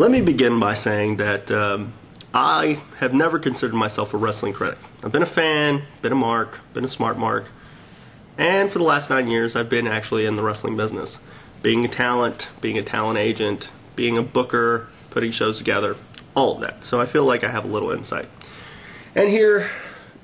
Let me begin by saying that I have never considered myself a wrestling critic. I've been a fan, been a mark, been a smart mark, and for the last 9 years I've been actually in the wrestling business. Being a talent agent, being a booker, putting shows together, all of that. So I feel like I have a little insight. And here,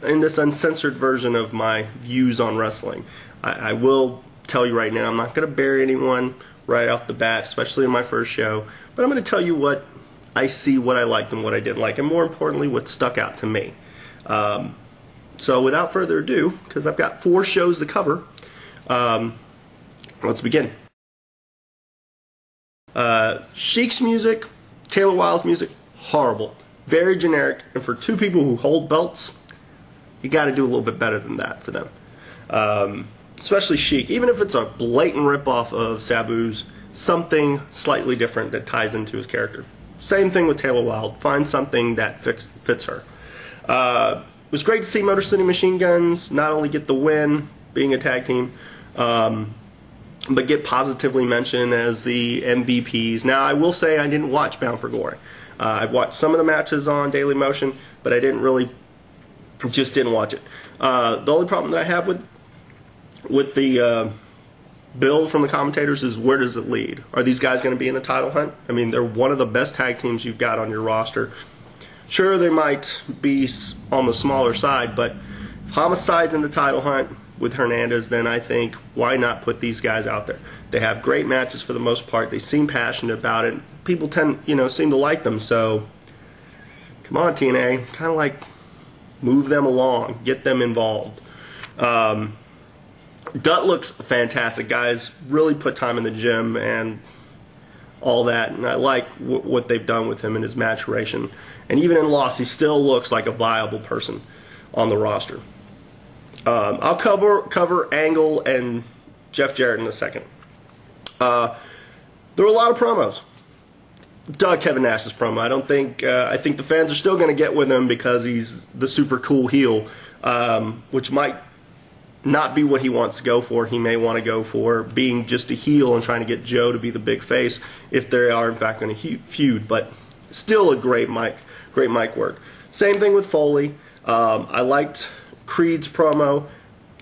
in this uncensored version of my views on wrestling, I will tell you right now, I'm not going to bury anyone right off the bat, especially in my first show, but I'm going to tell you what I see, what I liked and what I didn't like, and more importantly, what stuck out to me. So without further ado, because I've got 4 shows to cover, let's begin. Sheik's music, Taylor Wilde's music, horrible. Very generic, and for 2 people who hold belts, you got to do a little bit better than that for them. Especially Sheik, even if it's a blatant ripoff of Sabu's, something slightly different that ties into his character. Same thing with Taylor Wilde. Find something that fits her. It was great to see Motor City Machine Guns not only get the win, being a tag team, but get positively mentioned as the MVPs. Now, I will say I didn't watch Bound for Glory. I've watched some of the matches on Daily Motion, but I didn't watch it. The only problem that I have with the build from the commentators is, where does it lead? Are these guys going to be in the title hunt? I mean, they're one of the best tag teams you've got on your roster. Sure, they might be on the smaller side, but if Homicide's in the title hunt with Hernandez, then I think, why not put these guys out there? They have great matches for the most part. They seem passionate about it. People seem to like them. So, come on, TNA, kind of like move them along, get them involved. Dutt looks fantastic. Guys really put time in the gym and all that, and I like what they've done with him in his maturation. And even in loss, he still looks like a viable person on the roster. I'll cover Angle and Jeff Jarrett in a second. There were a lot of promos. Dug Kevin Nash's promo. I think the fans are still going to get with him because he's the super cool heel, which might not be what he wants to go for. He may want to go for being just a heel and trying to get Joe to be the big face if they are in fact going to feud. But still a great mic work. Same thing with Foley. I liked Creed's promo.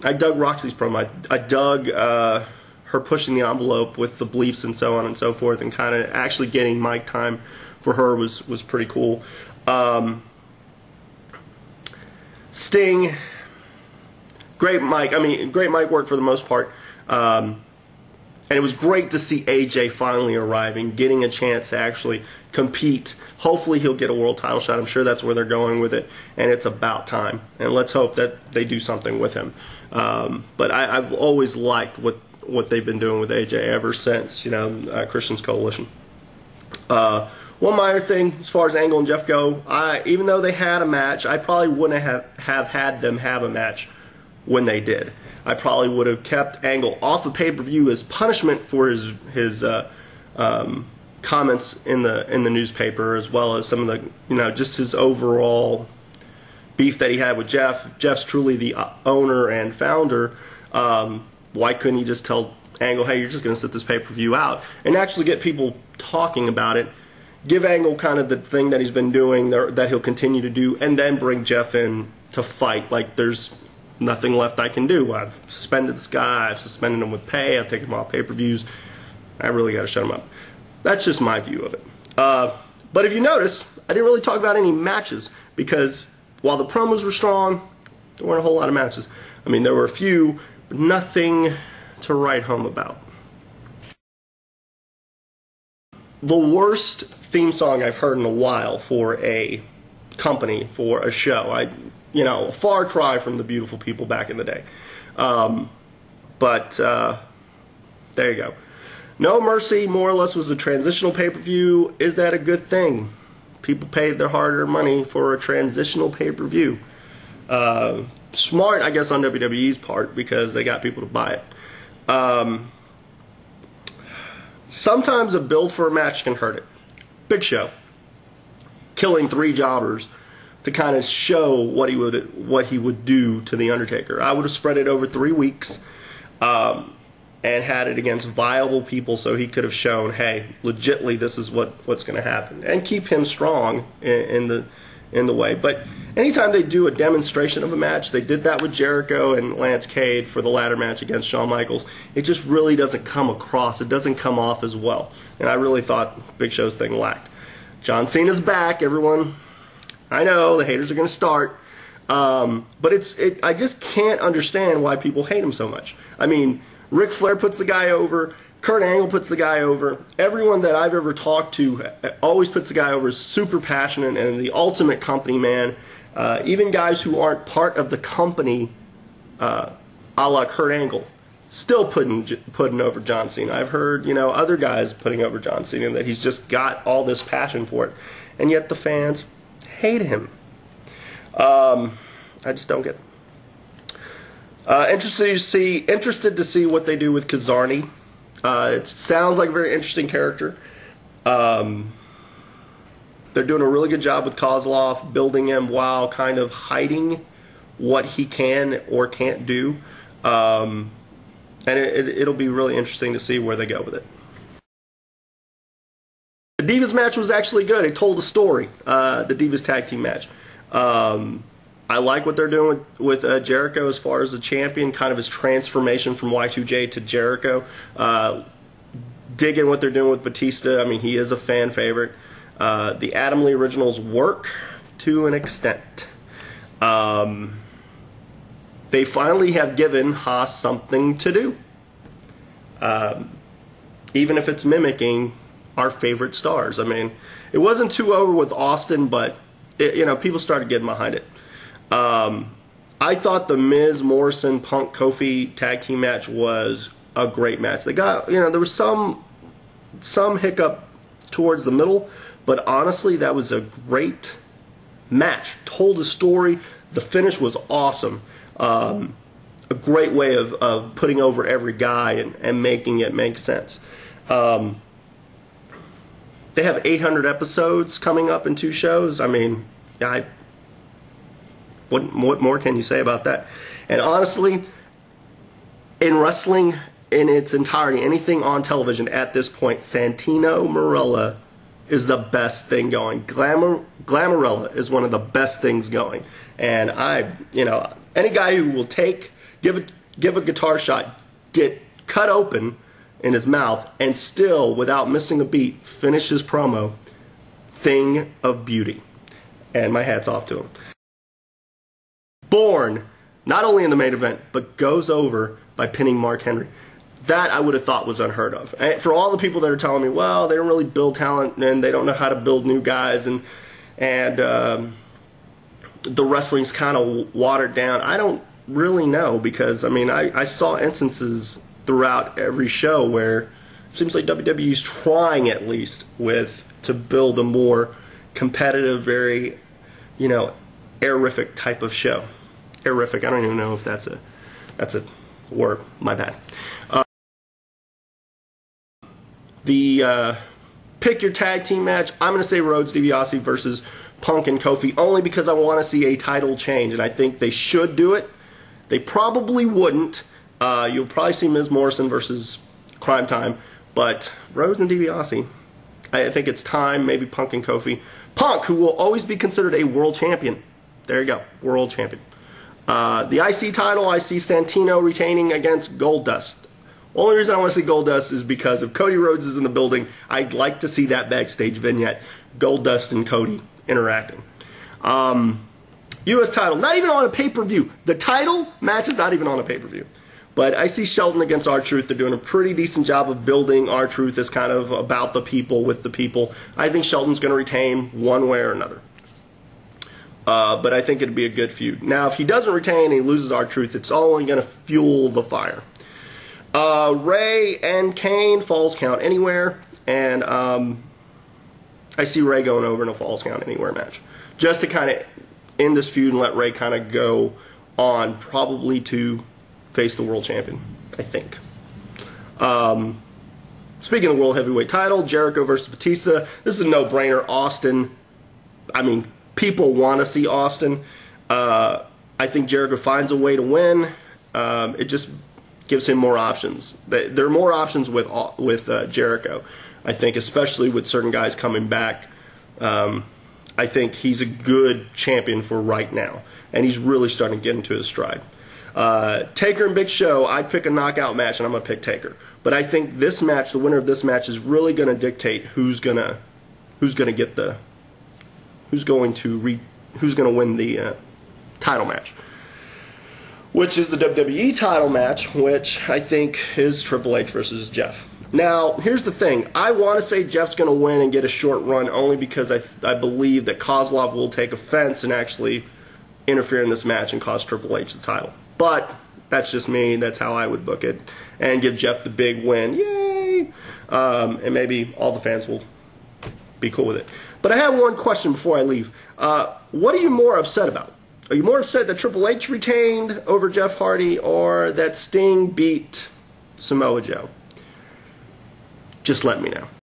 I dug Roxy's promo. I dug her pushing the envelope with the bleeps and so on and so forth, and kind of actually getting mic time for her was pretty cool. Sting, great mic work for the most part. And it was great to see AJ finally arriving, getting a chance to actually compete. Hopefully he'll get a world title shot. I'm sure that's where they're going with it, and it's about time. And let's hope that they do something with him. But I've always liked what they've been doing with AJ ever since, Christian's Coalition. One minor thing, as far as Angle and Jeff go, even though they had a match, I probably wouldn't have had them have a match when they did. I probably would have kept Angle off of pay-per-view as punishment for his comments in the newspaper, as well as some of the just his overall beef that he had with Jeff. Jeff's truly the owner and founder. Why couldn't he just tell Angle, hey, you're just going to sit this pay-per-view out, and actually get people talking about it? Give Angle kind of the thing that he's been doing, that he'll continue to do, and then bring Jeff in to fight. Like, there's nothing left I can do. I've suspended this guy, I've suspended him with pay, I've taken him off pay-per-views. I really got to shut him up. That's just my view of it. But if you notice, I didn't really talk about any matches, because while the promos were strong, there weren't a whole lot of matches. I mean, there were a few, but nothing to write home about. The worst theme song I've heard in a while for a company, for a show. A far cry from the Beautiful People back in the day. But there you go. No Mercy more or less was a transitional pay-per-view. Is that a good thing? People paid their hard-earned money for a transitional pay-per-view. Smart, I guess, on WWE's part, because they got people to buy it. Sometimes a build for a match can hurt it. Big Show, killing 3 jobbers to kind of show what he would do to The Undertaker. I would have spread it over 3 weeks. and had it against viable people, so he could have shown, hey, legitly, this is what's going to happen, and keep him strong in the way. But anytime they do a demonstration of a match, they did that with Jericho and Lance Cade for the ladder match against Shawn Michaels. It just really doesn't come across. It doesn't come off as well. And I really thought Big Show's thing lacked. John Cena's back, everyone. I know the haters are going to start. But I just can't understand why people hate him so much. I mean, Ric Flair puts the guy over. Kurt Angle puts the guy over. Everyone that I've ever talked to always puts the guy over, is super passionate and the ultimate company man. Even guys who aren't part of the company, a la Kurt Angle, still putting over John Cena. I've heard, other guys putting over John Cena, that he's just got all this passion for it. And yet the fans hate him. I just don't get it. Interested to see what they do with Kazarni. It sounds like a very interesting character. They're doing a really good job with Kozlov, building him while kind of hiding what he can or can't do. And it'll be really interesting to see where they go with it. The Divas match was actually good. It told a story, the Divas tag team match. I like what they're doing with Jericho as far as the champion, kind of his transformation from Y2J to Jericho. Digging what they're doing with Batista. I mean, he is a fan favorite. The Adam Lee originals work to an extent. They finally have given Haas something to do. Even if it's mimicking our favorite stars. I mean, it wasn't too over with Austin, but people started getting behind it. I thought the Miz, Morrison, Punk, Kofi tag team match was a great match. They got, there was some hiccup towards the middle, but honestly, that was a great match. Told a story. The finish was awesome. A great way of putting over every guy and making it make sense. They have 800 episodes coming up in 2 shows. I mean, what more can you say about that? And honestly, in wrestling in its entirety, anything on television at this point, Santino Marella is the best thing going. Glamourella is one of the best things going. And any guy who will give a guitar shot, get cut open in his mouth, and still, without missing a beat, finish his promo, thing of beauty. And my hat's off to him. Bourne, not only in the main event, but goes over by pinning Mark Henry. That I would have thought was unheard of. And for all the people that are telling me, well, they don't really build talent and they don't know how to build new guys and the wrestling's kind of watered down, I don't really know, because I mean I saw instances throughout every show where it seems like WWE's trying at least to build a more competitive, very airific type of show. Airific, I don't even know if that's a word. My bad. The pick your tag team match, I'm going to say Rhodes DiBiase versus Punk and Kofi, only because I want to see a title change, and I think they should do it. They probably wouldn't. You'll probably see Miz Morrison versus Crime Time, but Rhodes and DiBiase, I think it's time. Maybe Punk and Kofi. Punk, who will always be considered a world champion. There you go, world champion. The IC title, I see Santino retaining against Goldust. Only reason I want to see Goldust is because if Cody Rhodes is in the building, I'd like to see that backstage vignette. Goldust and Cody interacting. U.S. title, not even on a pay-per-view. The title match is not even on a pay-per-view. But I see Shelton against R-Truth. They're doing a pretty decent job of building R-Truth as kind of about the people, with the people. I think Shelton's going to retain one way or another. But I think it'd be a good feud. Now, if he doesn't retain and he loses R-Truth, it's only going to fuel the fire. Ray and Kane, Falls Count Anywhere. And I see Ray going over in a Falls Count Anywhere match. Just to kind of end this feud and let Ray kind of go on, probably to face the world champion, I think. Speaking of the world heavyweight title, Jericho versus Batista. This is a no-brainer. Austin, I mean, people want to see Austin. I think Jericho finds a way to win. gives him more options. There are more options with Jericho, I think, especially with certain guys coming back. I think he's a good champion for right now, and he's really starting to get into his stride. Taker and Big Show, I'd pick a knockout match, and I'm going to pick Taker. But I think this match, the winner of this match, is really going to dictate who's going to win the title match, which is the WWE title match, which I think is Triple H versus Jeff. Now, here's the thing. I want to say Jeff's going to win and get a short run only because I believe that Kozlov will take offense and actually interfere in this match and cost Triple H the title. But that's just me. That's how I would book it. And give Jeff the big win. Yay! And maybe all the fans will be cool with it. But I have one question before I leave. What are you more upset about? Are you more upset that Triple H retained over Jeff Hardy or that Sting beat Samoa Joe? Just let me know.